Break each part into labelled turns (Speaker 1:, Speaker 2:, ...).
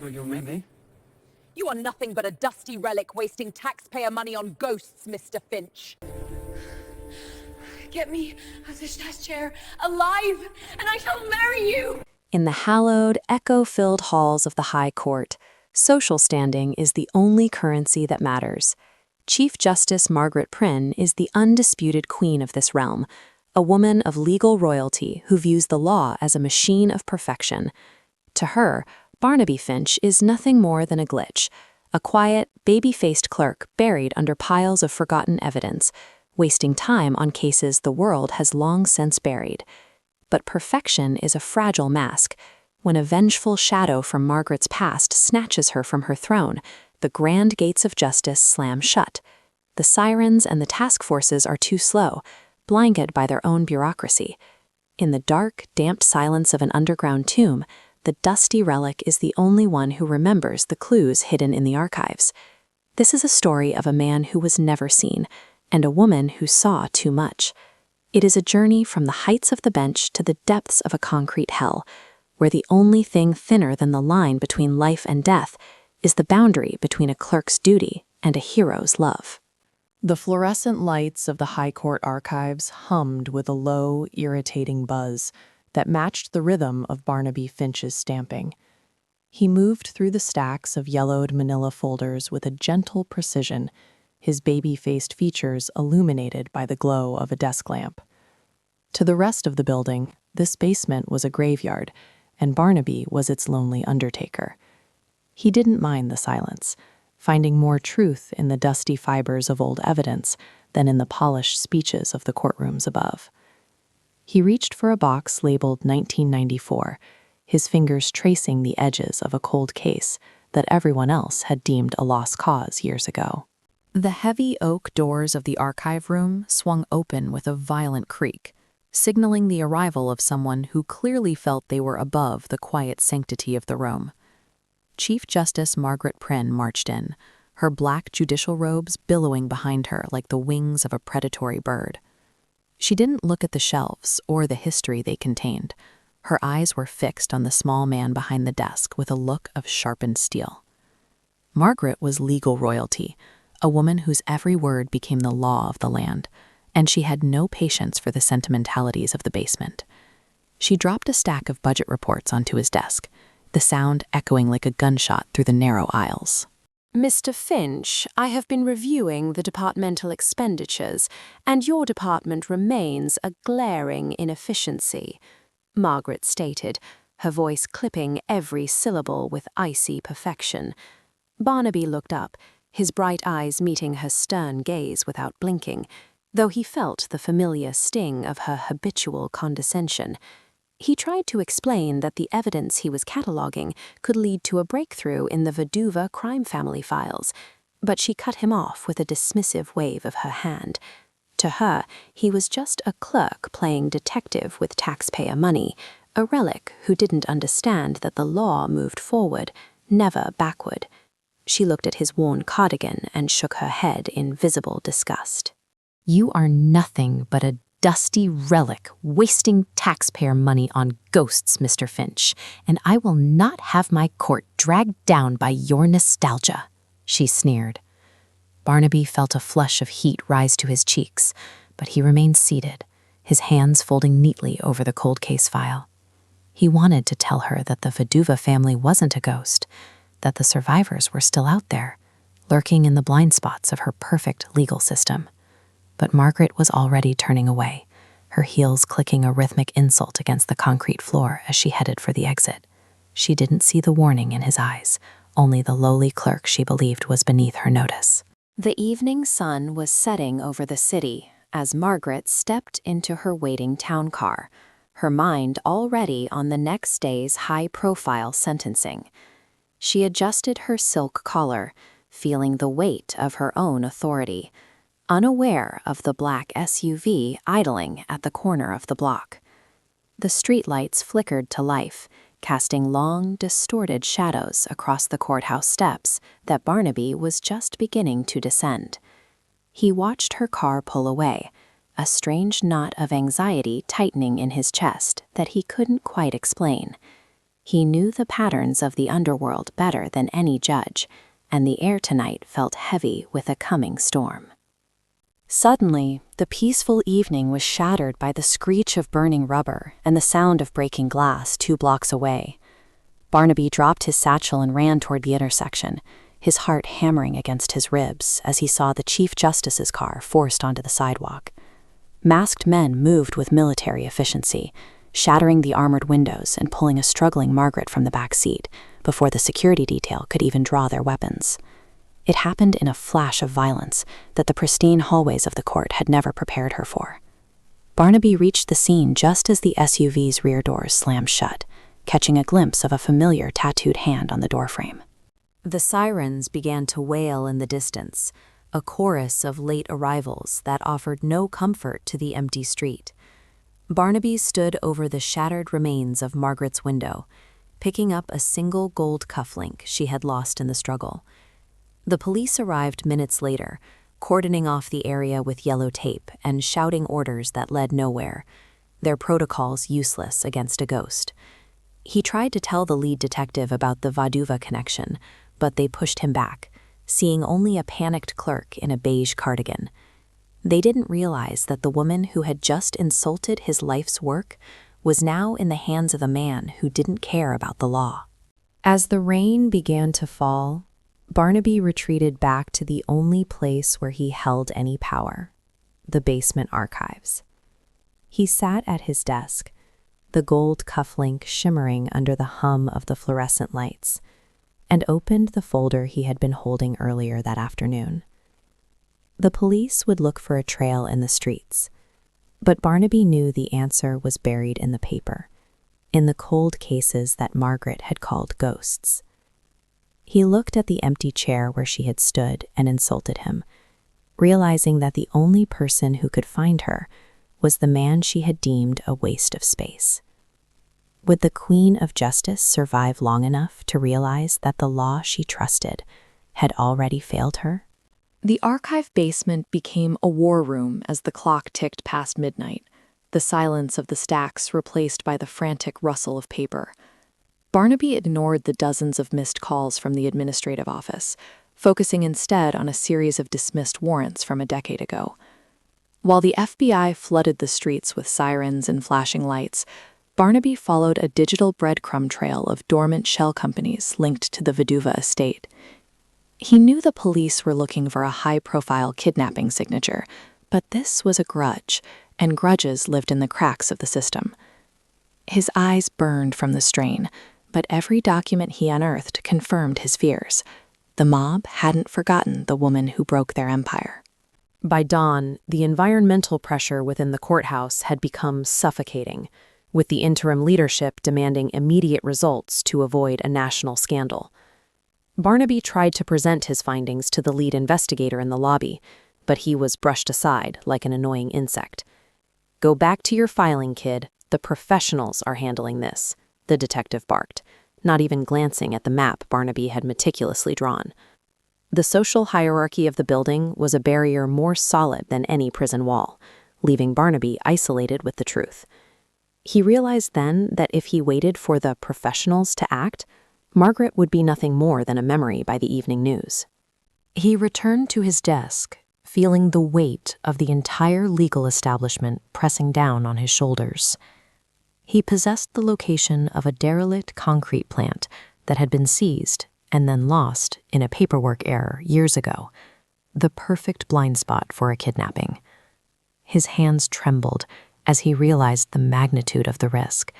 Speaker 1: You me?
Speaker 2: You are nothing but a dusty relic wasting taxpayer money on ghosts, Mr. Finch. Get me out of this chair, alive, and I shall marry you!
Speaker 3: In the hallowed, echo-filled halls of the High Court, social standing is the only currency that matters. Chief Justice Margaret Prynne is the undisputed queen of this realm, a woman of legal royalty who views the law as a machine of perfection. To her, Barnaby Finch is nothing more than a glitch, a quiet, baby-faced clerk buried under piles of forgotten evidence, wasting time on cases the world has long since buried. But perfection is a fragile mask. When a vengeful shadow from Margaret's past snatches her from her throne, the grand gates of justice slam shut. The sirens and the task forces are too slow, blinded by their own bureaucracy. In the dark, damp silence of an underground tomb, the dusty relic is the only one who remembers the clues hidden in the archives. This is a story of a man who was never seen, and a woman who saw too much. It is a journey from the heights of the bench to the depths of a concrete hell, where the only thing thinner than the line between life and death is the boundary between a clerk's duty and a hero's love.
Speaker 4: The fluorescent lights of the High Court archives hummed with a low, irritating buzz that matched the rhythm of Barnaby Finch's stamping. He moved through the stacks of yellowed manila folders with a gentle precision, his baby-faced features illuminated by the glow of a desk lamp. To the rest of the building, this basement was a graveyard, and Barnaby was its lonely undertaker. He didn't mind the silence, finding more truth in the dusty fibers of old evidence than in the polished speeches of the courtrooms above. He reached for a box labeled 1994, his fingers tracing the edges of a cold case that everyone else had deemed a lost cause years ago. The heavy oak doors of the archive room swung open with a violent creak, signaling the arrival of someone who clearly felt they were above the quiet sanctity of the room. Chief Justice Margaret Prynne marched in, her black judicial robes billowing behind her like the wings of a predatory bird. She didn't look at the shelves or the history they contained. Her eyes were fixed on the small man behind the desk with a look of sharpened steel. Margaret was legal royalty, a woman whose every word became the law of the land, and she had no patience for the sentimentalities of the basement. She dropped a stack of budget reports onto his desk, the sound echoing like a gunshot through the narrow aisles.
Speaker 3: Mr. Finch, I have been reviewing the departmental expenditures, and your department remains a glaring inefficiency, Margaret stated, her voice clipping every syllable with icy perfection. Barnaby looked up, his bright eyes meeting her stern gaze without blinking, though he felt the familiar sting of her habitual condescension. He tried to explain that the evidence he was cataloging could lead to a breakthrough in the Vaduva crime family files, but she cut him off with a dismissive wave of her hand. To her, he was just a clerk playing detective with taxpayer money, a relic who didn't understand that the law moved forward, never backward. She looked at his worn cardigan and shook her head in visible disgust.
Speaker 5: You are nothing but a dusty relic wasting taxpayer money on ghosts, Mr. Finch, and I will not have my court dragged down by your nostalgia, she sneered. Barnaby felt a flush of heat rise to his cheeks, but he remained seated, his hands folding neatly over the cold case file. He wanted to tell her that the Vaduva family wasn't a ghost, that the survivors were still out there, lurking in the blind spots of her perfect legal system. But Margaret was already turning away, her heels clicking a rhythmic insult against the concrete floor as she headed for the exit. She didn't see the warning in his eyes, only the lowly clerk she believed was beneath her notice.
Speaker 3: The evening sun was setting over the city as Margaret stepped into her waiting town car, her mind already on the next day's high-profile sentencing. She adjusted her silk collar, feeling the weight of her own authority, unaware of the black SUV idling at the corner of the block. The streetlights flickered to life, casting long, distorted shadows across the courthouse steps that Barnaby was just beginning to descend. He watched her car pull away, a strange knot of anxiety tightening in his chest that he couldn't quite explain. He knew the patterns of the underworld better than any judge, and the air tonight felt heavy with a coming storm. Suddenly, the peaceful evening was shattered by the screech of burning rubber and the sound of breaking glass 2 blocks away. Barnaby dropped his satchel and ran toward the intersection, his heart hammering against his ribs as he saw the Chief Justice's car forced onto the sidewalk. Masked men moved with military efficiency, shattering the armored windows and pulling a struggling Margaret from the back seat before the security detail could even draw their weapons. It happened in a flash of violence that the pristine hallways of the court had never prepared her for. Barnaby reached the scene just as the SUV's rear doors slammed shut, catching a glimpse of a familiar tattooed hand on the doorframe. The sirens began to wail in the distance, a chorus of late arrivals that offered no comfort to the empty street. Barnaby stood over the shattered remains of Margaret's window, picking up a single gold cufflink she had lost in the struggle. The police arrived minutes later, cordoning off the area with yellow tape and shouting orders that led nowhere, their protocols useless against a ghost. He tried to tell the lead detective about the Vaduva connection, but they pushed him back, seeing only a panicked clerk in a beige cardigan. They didn't realize that the woman who had just insulted his life's work was now in the hands of a man who didn't care about the law. As the rain began to fall, Barnaby retreated back to the only place where he held any power, the basement archives. He sat at his desk, the gold cufflink shimmering under the hum of the fluorescent lights, and opened the folder he had been holding earlier that afternoon. The police would look for a trail in the streets, but Barnaby knew the answer was buried in the paper, in the cold cases that Margaret had called ghosts. He looked at the empty chair where she had stood and insulted him, realizing that the only person who could find her was the man she had deemed a waste of space. Would the Queen of Justice survive long enough to realize that the law she trusted had already failed her?
Speaker 4: The archive basement became a war room as the clock ticked past midnight, the silence of the stacks replaced by the frantic rustle of paper. Barnaby ignored the dozens of missed calls from the administrative office, focusing instead on a series of dismissed warrants from a decade ago. While the FBI flooded the streets with sirens and flashing lights, Barnaby followed a digital breadcrumb trail of dormant shell companies linked to the Vaduva estate. He knew the police were looking for a high-profile kidnapping signature, but this was a grudge, and grudges lived in the cracks of the system. His eyes burned from the strain, but every document he unearthed confirmed his fears. The mob hadn't forgotten the woman who broke their empire. By dawn, the environmental pressure within the courthouse had become suffocating, with the interim leadership demanding immediate results to avoid a national scandal. Barnaby tried to present his findings to the lead investigator in the lobby, but he was brushed aside like an annoying insect. "Go back to your filing, kid. The professionals are handling this," the detective barked, not even glancing at the map Barnaby had meticulously drawn. The social hierarchy of the building was a barrier more solid than any prison wall, leaving Barnaby isolated with the truth. He realized then that if he waited for the professionals to act, Margaret would be nothing more than a memory by the evening news. He returned to his desk, feeling the weight of the entire legal establishment pressing down on his shoulders. He possessed the location of a derelict concrete plant that had been seized and then lost in a paperwork error years ago, the perfect blind spot for a kidnapping. His hands trembled as he realized the magnitude of the risk.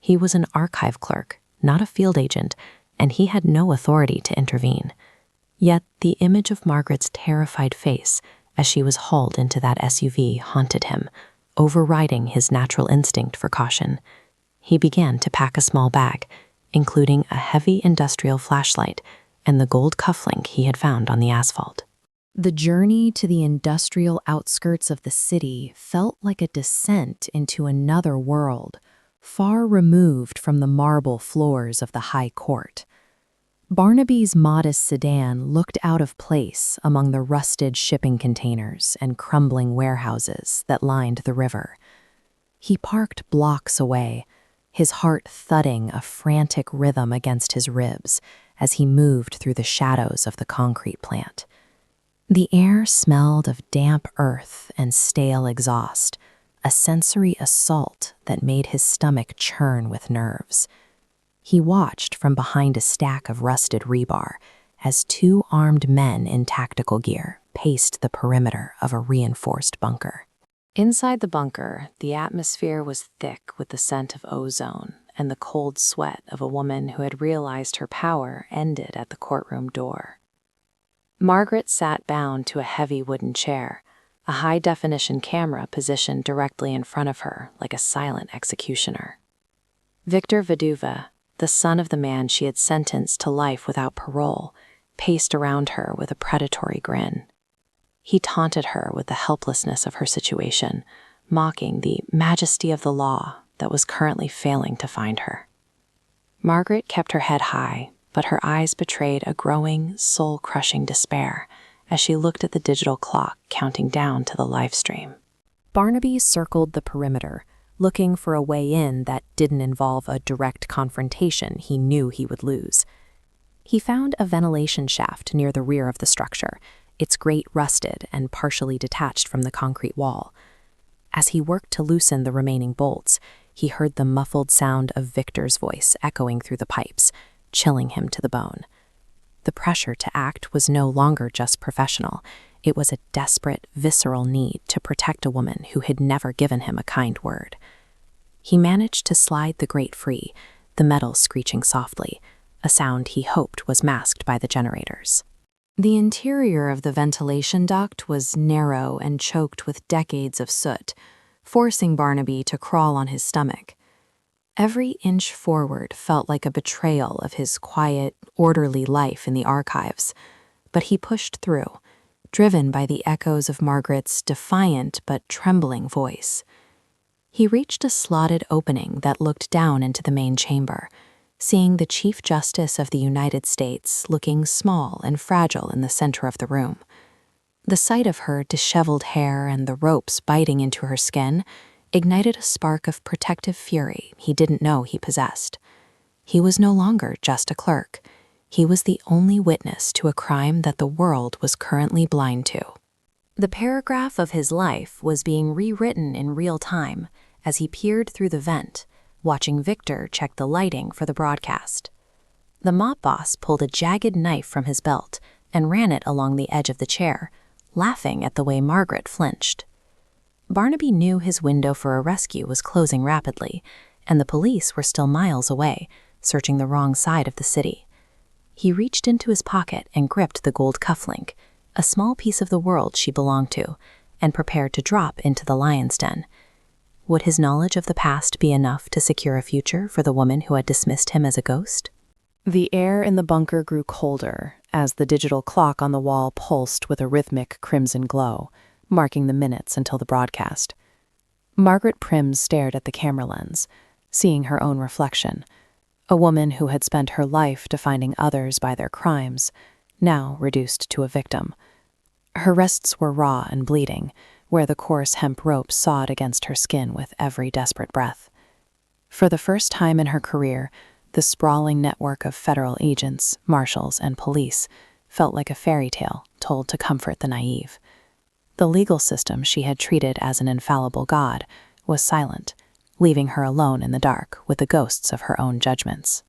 Speaker 4: He was an archive clerk, not a field agent, and he had no authority to intervene. Yet the image of Margaret's terrified face as she was hauled into that SUV haunted him, overriding his natural instinct for caution. He began to pack a small bag, including a heavy industrial flashlight and the gold cufflink he had found on the asphalt. The journey to the industrial outskirts of the city felt like a descent into another world, far removed from the marble floors of the High Court. Barnaby's modest sedan looked out of place among the rusted shipping containers and crumbling warehouses that lined the river. He parked blocks away,
Speaker 3: his heart thudding a frantic rhythm against his ribs as he moved through the shadows of the concrete plant. The air smelled of damp earth and stale exhaust, a sensory assault that made his stomach churn with nerves. He watched from behind a stack of rusted rebar as two armed men in tactical gear paced the perimeter of a reinforced bunker. Inside the bunker, the atmosphere was thick with the scent of ozone and the cold sweat of a woman who had realized her power ended at the courtroom door. Margaret sat bound to a heavy wooden chair, a high-definition camera positioned directly in front of her like a silent executioner. Victor Vaduva, the son of the man she had sentenced to life without parole, paced around her with a predatory grin. He taunted her with the helplessness of her situation, mocking the majesty of the law that was currently failing to find her. Margaret kept her head high, but her eyes betrayed a growing, soul-crushing despair as she looked at the digital clock counting down to the live stream. Barnaby circled the perimeter, looking for a way in that didn't involve a direct confrontation he knew he would lose. He found a ventilation shaft near the rear of the structure, its grate rusted and partially detached from the concrete wall. As he worked to loosen the remaining bolts, he heard the muffled sound of Victor's voice echoing through the pipes, chilling him to the bone. The pressure to act was no longer just professional. It was a desperate, visceral need to protect a woman who had never given him a kind word. He managed to slide the grate free, the metal screeching softly, a sound he hoped was masked by the generators. The interior of the ventilation duct was narrow and choked with decades of soot, forcing Barnaby to crawl on his stomach. Every inch forward felt like a betrayal of his quiet, orderly life in the archives, but he pushed through, driven by the echoes of Margaret's defiant but trembling voice. He reached a slotted opening that looked down into the main chamber, seeing the Chief Justice of the United States looking small and fragile in the center of the room. The sight of her disheveled hair and the ropes biting into her skin ignited a spark of protective fury he didn't know he possessed. He was no longer just a clerk. He was the only witness to a crime that the world was currently blind to. The paragraph of his life was being rewritten in real time as he peered through the vent, watching Victor check the lighting for the broadcast. The mop boss pulled a jagged knife from his belt and ran it along the edge of the chair, laughing at the way Margaret flinched. Barnaby knew his window for a rescue was closing rapidly, and the police were still miles away, searching the wrong side of the city. He reached into his pocket and gripped the gold cufflink, a small piece of the world she belonged to, and prepared to drop into the lion's den. Would his knowledge of the past be enough to secure a future for the woman who had dismissed him as a ghost?
Speaker 4: The air in the bunker grew colder as the digital clock on the wall pulsed with a rhythmic crimson glow, marking the minutes until the broadcast. Margaret Prim stared at the camera lens, seeing her own reflection, a woman who had spent her life defining others by their crimes, now reduced to a victim. Her wrists were raw and bleeding, where the coarse hemp rope sawed against her skin with every desperate breath. For the first time in her career, the sprawling network of federal agents, marshals, and police felt like a fairy tale told to comfort the naive. The legal system she had treated as an infallible god was silent, leaving her alone in the dark with the ghosts of her own judgments.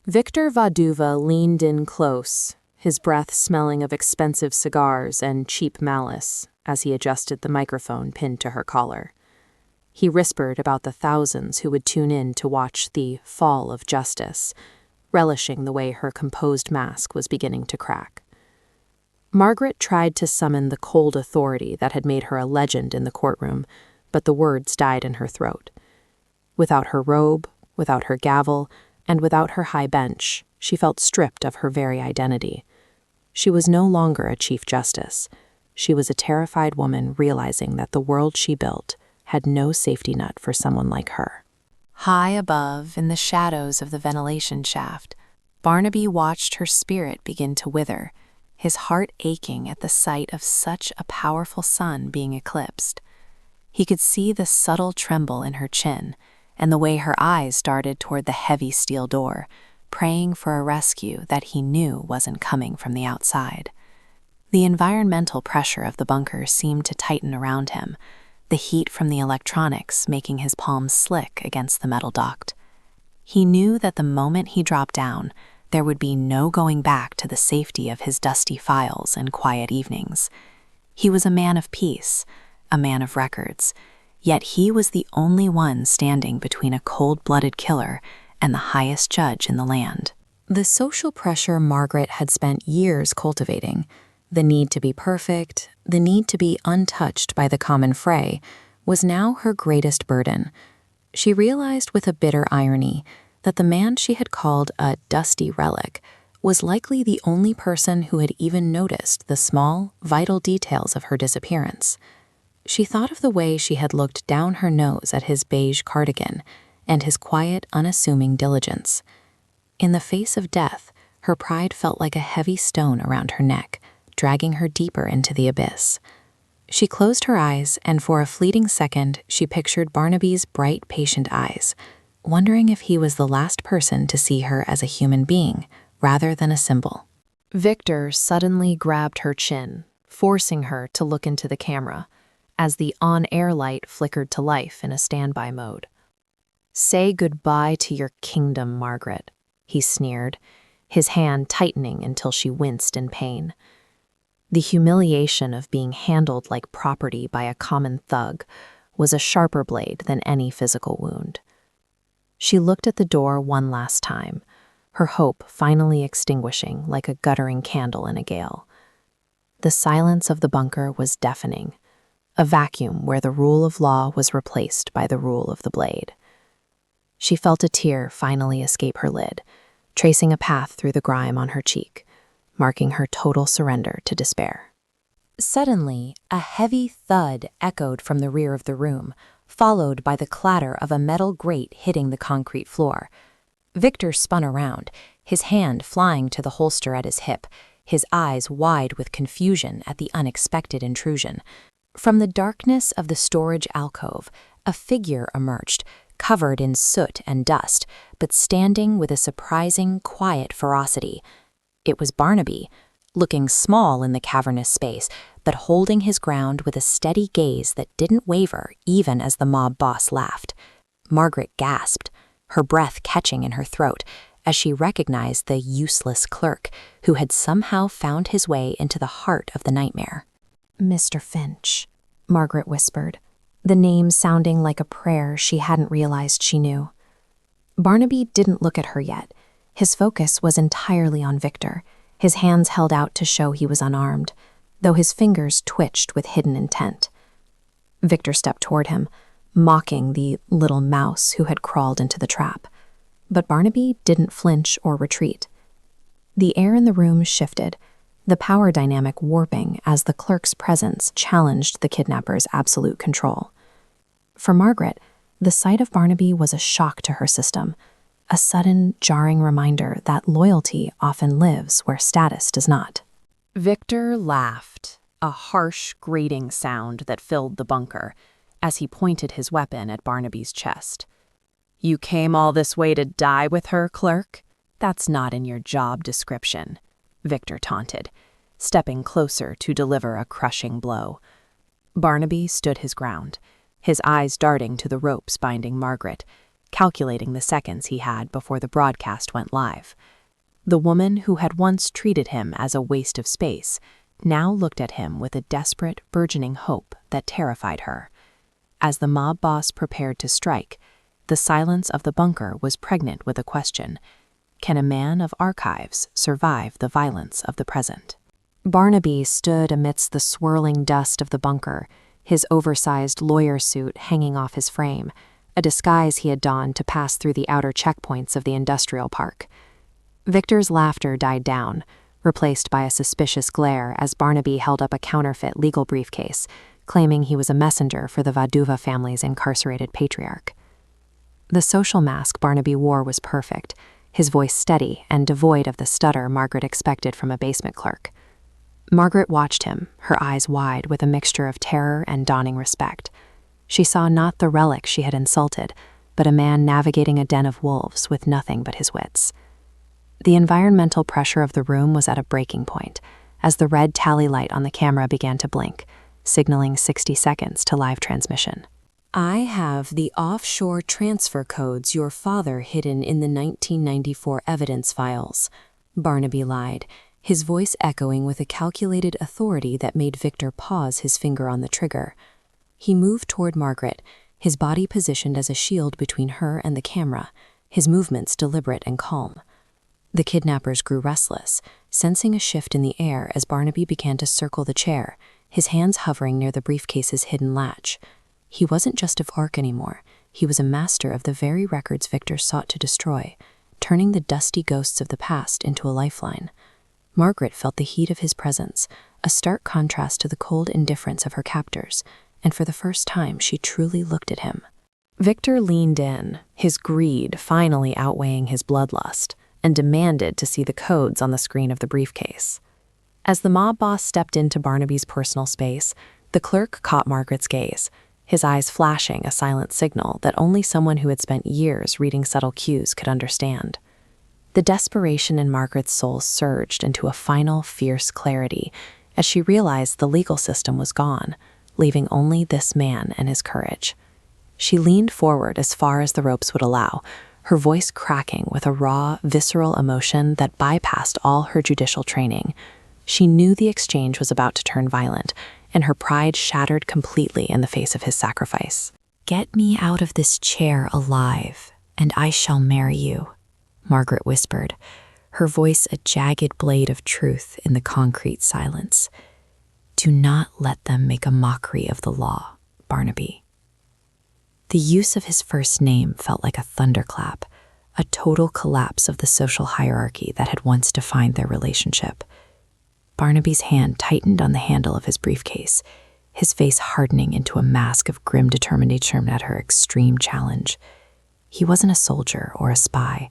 Speaker 4: Victor Vaduva leaned in close, his breath smelling of expensive cigars and cheap malice, as he adjusted the microphone pinned to her collar. He whispered about the thousands who would tune in to watch the fall of justice, relishing the way her composed mask was beginning to crack. Margaret tried to summon the cold authority that had made her a legend in the courtroom, but the words died in her throat. Without her robe, without her gavel, and without her high bench, she felt stripped of her very identity. She was no longer a Chief Justice. She was a terrified woman realizing that the world she built had no safety net for someone like her. High above, in the shadows of the ventilation shaft, Barnaby watched her spirit begin to wither, his heart aching at the sight of such a powerful sun being eclipsed. He could see the subtle tremble in her chin,
Speaker 3: and the way her eyes darted toward the heavy steel door, praying for a rescue that he knew wasn't coming from the outside. The environmental pressure of the bunker seemed to tighten around him, the heat from the electronics making his palms slick against the metal duct. He knew that the moment he dropped down, there would be no going back to the safety of his dusty files and quiet evenings. He was a man of peace, a man of records, yet he was the only one standing between a cold-blooded killer and the highest judge in the land. The social pressure Margaret had spent years cultivating, the need to be perfect, the need to be untouched by the common fray, was now her greatest burden. She realized with a bitter irony that the man she had called a dusty relic was likely the only person who had even noticed the small, vital details of her disappearance. She thought of the way she had looked down her nose at his beige cardigan and his quiet, unassuming diligence. In the face of death, her pride felt like a heavy stone around her neck, dragging her deeper into the abyss. She closed her eyes, and for a fleeting second, she pictured Barnaby's bright, patient eyes, wondering if he was the last person to see her as a human being, rather than a symbol.
Speaker 4: Victor suddenly grabbed her chin, forcing her to look into the camera, as the on-air light flickered to life in a standby mode. "Say goodbye to your kingdom, Margaret," he sneered, his hand tightening until she winced in pain. The humiliation of being handled like property by a common thug was a sharper blade than any physical wound. She looked at the door one last time, her hope finally extinguishing like a guttering candle in a gale. The silence of the bunker was deafening, a vacuum where the rule of law was replaced by the rule of the blade. She felt a tear finally escape her lid, tracing a path through the grime on her cheek, marking her total surrender to despair. Suddenly, a heavy thud echoed from the rear of the room, followed by the clatter of a metal grate hitting the concrete floor. Victor spun around, his hand flying to the holster at his hip, his eyes wide with confusion at the unexpected intrusion. From the darkness of the storage alcove, a figure emerged, covered in soot and dust, but standing with a surprising, quiet ferocity. It was Barnaby, looking small in the cavernous space, but holding his ground with a steady gaze that didn't waver even as the mob boss laughed. Margaret gasped, her breath catching in her throat, as she recognized the useless clerk who had somehow found his way into the heart of the nightmare. "Mr. Finch," Margaret whispered, the name sounding like a prayer she hadn't realized she knew. Barnaby didn't look at her yet. His focus was entirely on Victor, his hands held out to show he was unarmed, though his fingers twitched with hidden intent. Victor stepped toward him, mocking the little mouse who had crawled into the trap. But Barnaby didn't flinch or retreat. The air in the room shifted, the power dynamic warping as the clerk's presence challenged the kidnapper's absolute control. For Margaret, the sight of Barnaby was a shock to her system, a sudden, jarring reminder that loyalty often lives where status does not. Victor laughed, a harsh, grating sound that filled the bunker, as he pointed his weapon at Barnaby's chest. "You came all this way to die with her, Clerk? That's not in your job description," Victor taunted, stepping closer to deliver a crushing blow. Barnaby stood his ground, his eyes darting to the ropes binding Margaret, calculating the seconds he had before the broadcast went live. The woman who had once treated him as a waste of space now looked at him with a desperate, burgeoning hope that terrified her. As the mob boss prepared to strike, the silence of the bunker was pregnant with a question: can a man of archives survive the violence of the present? Barnaby stood amidst the swirling dust of the bunker, his oversized lawyer suit hanging off his frame, a disguise he had donned to pass through the outer checkpoints of the industrial park. Victor's laughter died down, replaced by a suspicious glare as Barnaby held up a counterfeit legal briefcase, claiming he was a messenger for the Vaduva family's incarcerated patriarch. The social mask Barnaby wore was perfect, his voice steady and devoid of the stutter Margaret expected from a basement clerk. Margaret watched him, her eyes wide with a mixture of terror and dawning respect. She saw not the relic she had insulted,
Speaker 3: but a man navigating a den of wolves with nothing but his wits. The environmental pressure of the room was at a breaking point as the red tally light on the camera began to blink, signaling 60 seconds to live transmission. I have the offshore transfer codes your father hidden in the 1994 evidence files, Barnaby lied, his voice echoing with a calculated authority that made Victor pause his finger on the trigger. He moved toward Margaret, his body positioned as a shield between her and the camera, his movements deliberate and calm. The kidnappers grew restless, sensing a shift in the air as Barnaby began to circle the chair, his hands hovering near the briefcase's hidden latch. He wasn't just a Clerk anymore. He was a master of the very records Victor sought to destroy, turning the dusty ghosts of the past into a lifeline. Margaret felt the heat of his presence, a stark contrast to the cold indifference of her captors, and for the first time she truly looked at him. Victor leaned in, his greed finally outweighing his bloodlust, and demanded to see the codes on the screen of the briefcase. As the mob boss stepped into Barnaby's personal space, the Clerk caught Margaret's gaze, his eyes flashing a silent signal that only someone who had spent years reading subtle cues could understand. The desperation in Margaret's soul surged into a final, fierce clarity as she realized the legal system was gone, leaving only this man and his courage. She leaned forward as far as the ropes would allow, her voice cracking with a raw, visceral emotion that bypassed all her judicial training. She knew the exchange was about to turn violent, and her pride shattered completely in the face of his sacrifice.
Speaker 5: Get me out of this chair alive, and I shall marry you, Margaret whispered, her voice a jagged blade of truth in the concrete silence. Do not let them make a mockery of the law, Barnaby. The use of his first name felt like a thunderclap, a total collapse of the social hierarchy that had once defined their relationship. Barnaby's hand tightened on the handle of his briefcase, his face hardening into a mask of grim determination at her extreme challenge. He wasn't a soldier or a spy,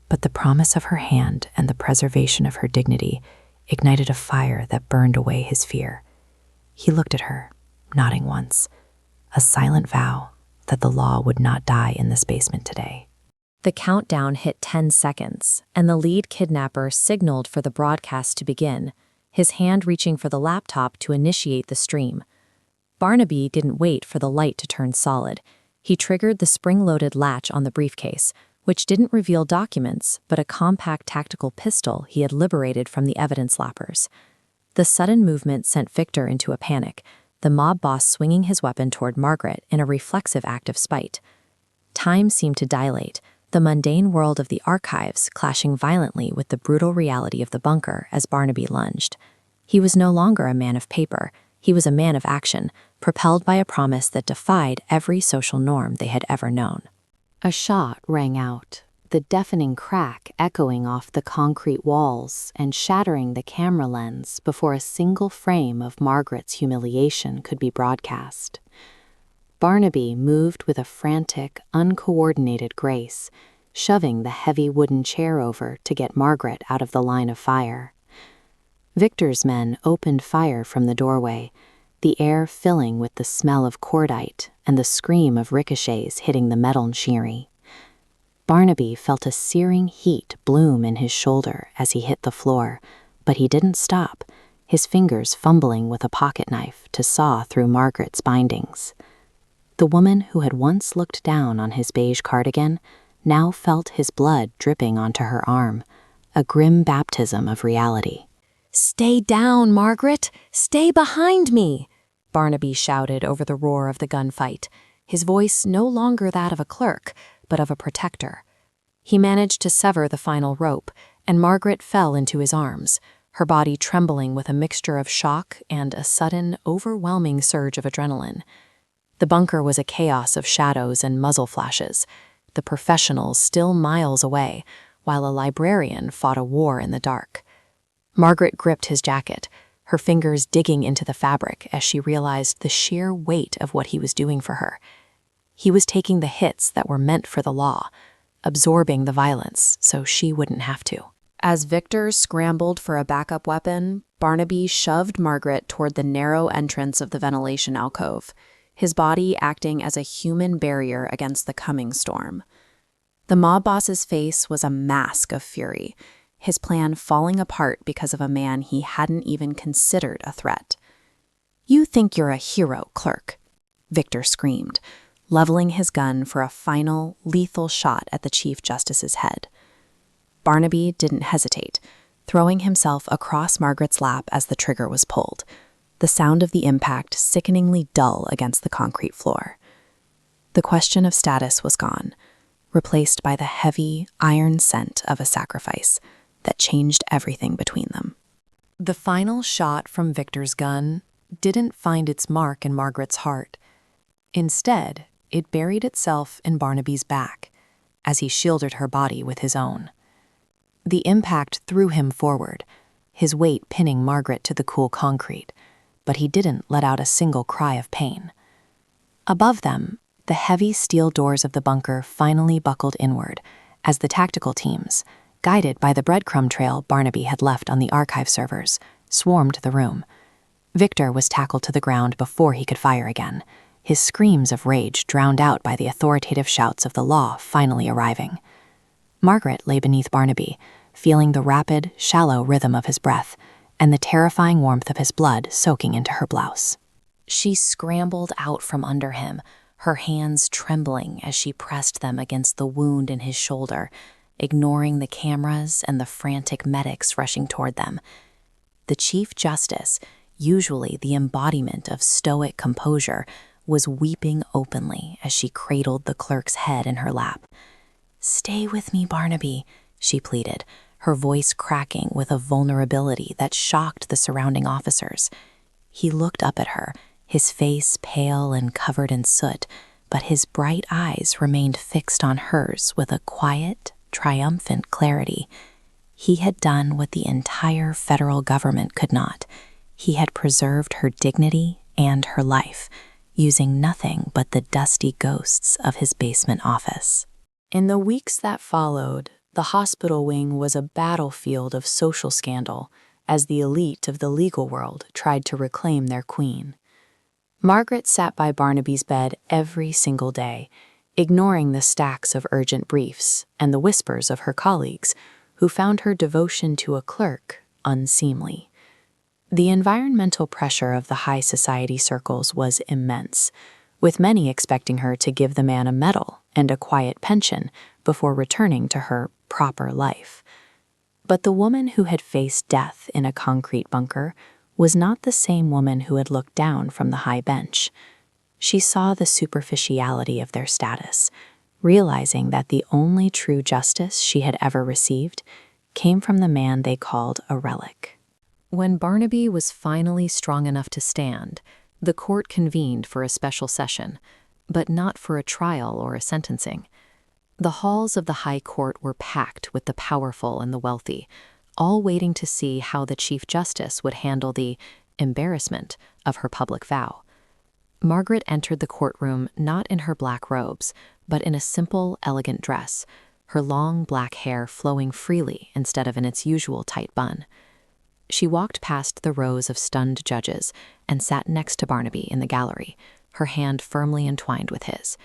Speaker 5: but the promise of her hand and the preservation of her dignity ignited a fire that burned away his fear. He looked at her, nodding once, a silent vow that the law would not die in this basement today.
Speaker 3: The countdown hit 10 seconds, and the lead kidnapper signaled for the broadcast to begin, his hand reaching for the laptop to initiate the stream. Barnaby didn't wait for the light to turn solid. He triggered the spring-loaded latch on the briefcase, which didn't reveal documents, but a compact tactical pistol he had liberated from the evidence lappers. The sudden movement sent Victor into a panic, the mob boss swinging his weapon toward Margaret in a reflexive act of spite. Time seemed to dilate, the mundane world of the archives clashing violently with the brutal reality of the bunker as Barnaby lunged. He was no longer a man of paper. He was a man of action, propelled by a promise that defied every social norm they had ever known.
Speaker 5: A shot rang out, the deafening crack echoing off the concrete walls and shattering the camera lens before a single frame of Margaret's humiliation could be broadcast. Barnaby moved with a frantic, uncoordinated grace, shoving the heavy wooden chair over to get Margaret out of the line of fire. Victor's men opened fire from the doorway, the air filling with the smell of cordite and the scream of ricochets hitting the metal machinery. Barnaby felt a searing heat bloom in his shoulder as he hit the floor, but he didn't stop, his fingers fumbling with a pocket knife to saw through Margaret's bindings. The woman who had once looked down on his beige cardigan now felt his blood dripping onto her arm, a grim baptism of reality.
Speaker 3: "Stay down, Margaret! Stay behind me!" Barnaby shouted over the roar of the gunfight, his voice no longer that of a clerk, but of a protector. He managed to sever the final rope, and Margaret fell into his arms, her body trembling with a mixture of shock and a sudden, overwhelming surge of adrenaline. The bunker was a chaos of shadows and muzzle flashes, the professionals still miles away, while a librarian fought a war in the dark. Margaret gripped his jacket, her fingers digging into the fabric as she realized the sheer weight of what he was doing for her. He was taking the hits that were meant for the law, absorbing the violence so she wouldn't have to. As Victor scrambled for a backup weapon, Barnaby shoved Margaret toward the narrow entrance of the ventilation alcove. his body acting as a human barrier against the coming storm. The mob boss's face was a mask of fury, his plan falling apart because of a man he hadn't even considered a threat. "You think you're a hero, Clerk," Victor screamed, leveling his gun for a final, lethal shot at the Chief Justice's head. Barnaby didn't hesitate, throwing himself across Margaret's lap as the trigger was pulled, the sound of the impact sickeningly dull against the concrete floor. The question of status was gone, replaced by the heavy, iron scent of a sacrifice that changed everything between them.
Speaker 4: The final shot from Victor's gun didn't find its mark in Margaret's heart. Instead, it buried itself in Barnaby's back, as he shielded her body with his own. The impact threw him forward, his weight pinning Margaret to the cool concrete, but he didn't let out a single cry of pain. Above them, the heavy steel doors of the bunker finally buckled inward as the tactical teams, guided by the breadcrumb trail Barnaby had left on the archive servers, swarmed the room. Victor was tackled to the ground before he could fire again, his screams of rage drowned out by the authoritative shouts of the law finally arriving. Margaret lay beneath Barnaby, feeling the rapid, shallow rhythm of his breath and the terrifying warmth of his blood soaking into her blouse. She scrambled out from under him, her hands trembling as she pressed them against the wound in his shoulder, ignoring the cameras and the frantic medics rushing toward them. The Chief Justice, usually the embodiment of stoic composure, was weeping openly as she cradled the clerk's head in her lap. "Stay with me, Barnaby," she pleaded, her voice cracking with a vulnerability that shocked the surrounding officers. He looked up at her, his face pale and covered in soot, but his bright eyes remained fixed on hers with a quiet, triumphant clarity. He had done what the entire federal government could not. He had preserved her dignity and her life, using nothing but the dusty ghosts of his basement office. In the weeks that followed, the hospital wing was a battlefield of social scandal as the elite of the legal world tried to reclaim their queen. Margaret sat by Barnaby's bed every single day, ignoring the stacks of urgent briefs and the whispers of her colleagues, who found her devotion to a clerk unseemly. The environmental pressure of the high society circles was immense, with many expecting her to give the man a medal and a quiet pension before returning to her proper life. But the woman who had faced death in a concrete bunker was not the same woman who had looked down from the high bench. She saw the superficiality of their status, realizing that the only true justice she had ever received came from the man they called a relic. When Barnaby was finally strong enough to stand, the court convened for a special session, but not for a trial or a sentencing. The halls of the High Court were packed with the powerful and the wealthy, all waiting to see how the Chief Justice would handle the embarrassment of her public vow. Margaret entered the courtroom not in her black robes, but in a simple, elegant dress, her long black hair flowing freely instead of in its usual tight bun. She walked past the rows of stunned judges and sat next to Barnaby in the gallery, her hand firmly entwined with his.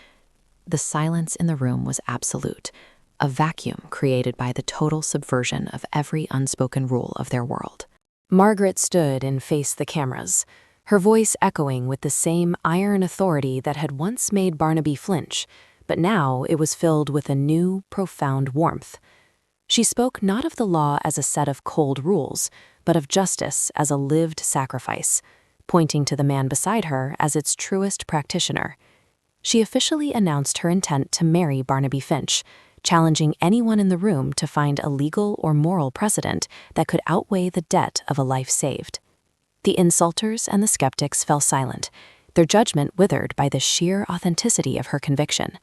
Speaker 4: The silence in the room was absolute, a vacuum created by the total subversion of every unspoken rule of their world. Margaret stood and faced the cameras, her voice echoing with the same iron authority that had once made Barnaby flinch, but now it was filled with a new, profound warmth. She spoke not of the law as a set of cold rules, but of justice as a lived sacrifice, pointing to the man beside her as its truest practitioner. She officially announced her intent to marry Barnaby Finch, challenging anyone in the room to find a legal or moral precedent that could outweigh the debt of a life saved. The insulters and the skeptics fell silent, their judgment withered by the sheer authenticity of her conviction.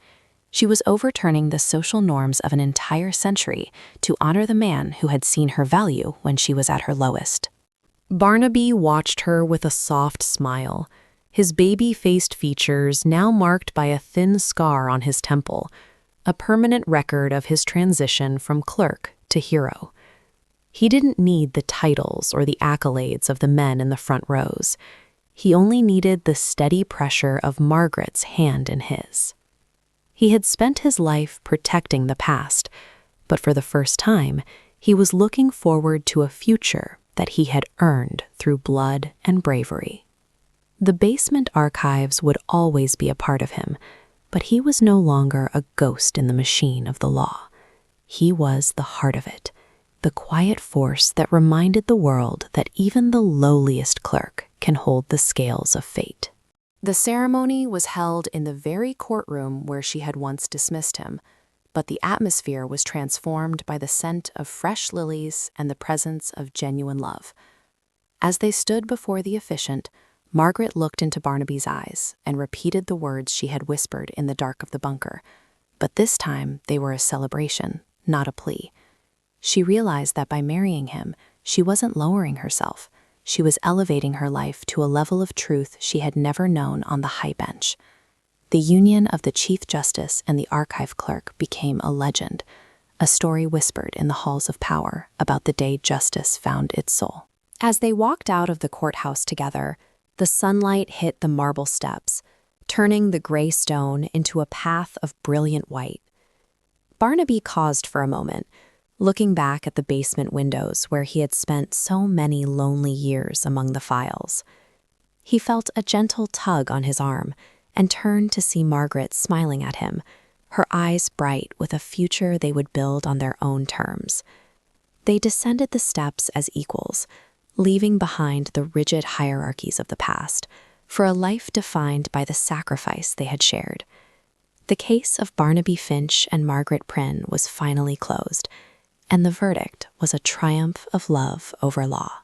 Speaker 4: She was overturning the social norms of an entire century to honor the man who had seen her value when she was at her lowest. Barnaby watched her with a soft smile, his baby-faced features now marked by a thin scar on his temple, a permanent record of his transition from clerk to hero. He didn't need the titles or the accolades of the men in the front rows.
Speaker 3: He only needed the steady pressure of Margaret's hand in his. He had spent his life protecting the past, but for the first time, he was looking forward to a future that he had earned through blood and bravery. The basement archives would always be a part of him, but he was no longer a ghost in the machine of the law. He was the heart of it, the quiet force that reminded the world that even the lowliest clerk can hold the scales of fate. The ceremony was held in the very courtroom where she had once dismissed him, but the atmosphere was transformed by the scent of fresh lilies and the presence of genuine love. As they stood before the officiant, Margaret looked into Barnaby's eyes and repeated the words she had whispered in the dark of the bunker, but this time they were a celebration, not a plea. She realized that by marrying him, she wasn't lowering herself. She was elevating her life to a level of truth she had never known on the high bench. The union of the Chief Justice and the archive clerk became a legend, a story whispered in the halls of power about the day justice found its soul. As they walked out of the courthouse together, the sunlight hit the marble steps, turning the gray stone into a path of brilliant white. Barnaby paused for a moment, looking back at the basement windows where he had spent so many lonely years among the files. He felt a gentle tug on his arm and turned to see Margaret smiling at him, her eyes bright with a future they would build on their own terms. They descended the steps as equals, leaving behind the rigid hierarchies of the past for a life defined by the sacrifice they had shared. The case of Barnaby Finch and Margaret Prynne was finally closed, and the verdict was a triumph of love over law.